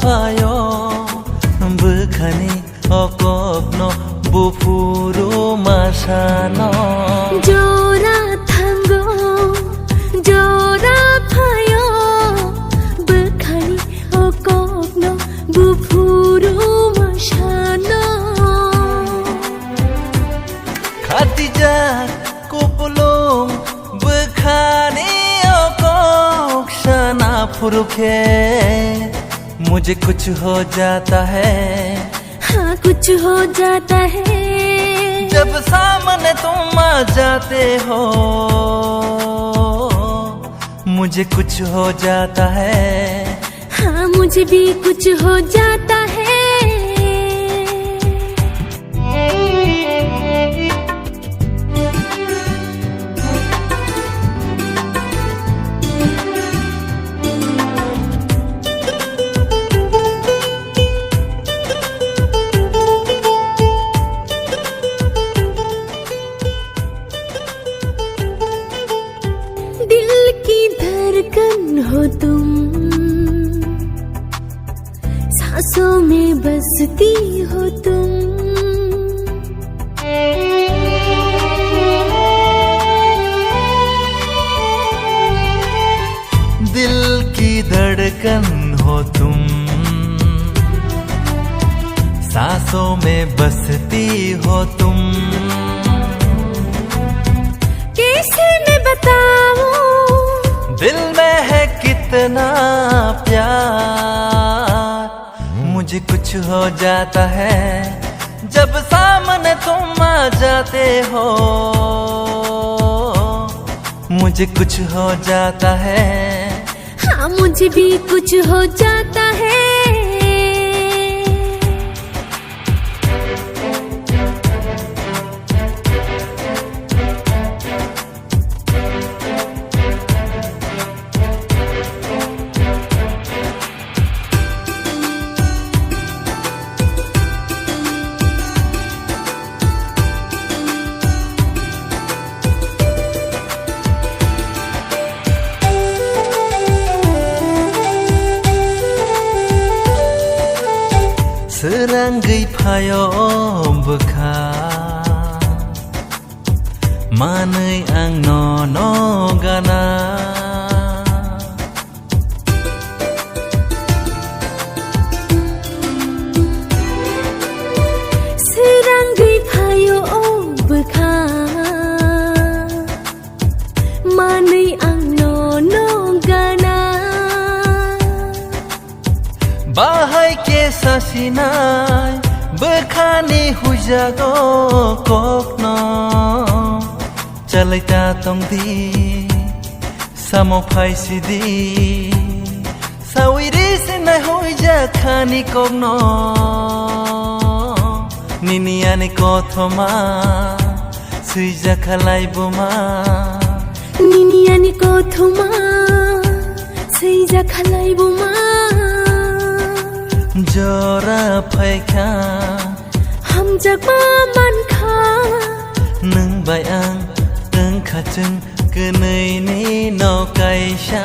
fayo Bukhani okokno bufuru masano Jora tango Jora fayo Bukhani okokno bufuru masano Khatijak kupulung Bukhani okok shana furuke मुझे कुछ हो जाता है हाँ कुछ हो जाता है जब सामने तुम आ जाते हो मुझे कुछ हो जाता है हाँ मुझे भी कुछ हो जाता है दिल की धड़कन हो तुम सांसों में बसती हो तुम दिल की धड़कन हो तुम सांसों में बसती हो तुम कैसे मैं बताऊं दिल में है कितना प्यार मुझे कुछ हो जाता है जब सामने तुम आ जाते हो मुझे कुछ हो जाता है हाँ मुझे भी कुछ हो जाता है Seranggai phayo bukha Manai ang no gana Seranggai phayo bukha Manai ang no gana Bahai ke sasinai Bukhani hujago kokno Chalai ta tong di Samo phai si di Sawiri sinai huja khani kokno Nini ani kothoma Suija khalai buma Nini ani kothoma Suija khalai buma Jora phaikha Ham jakma man kha Nung bai ang Nung khachung Kenai ni no kai sha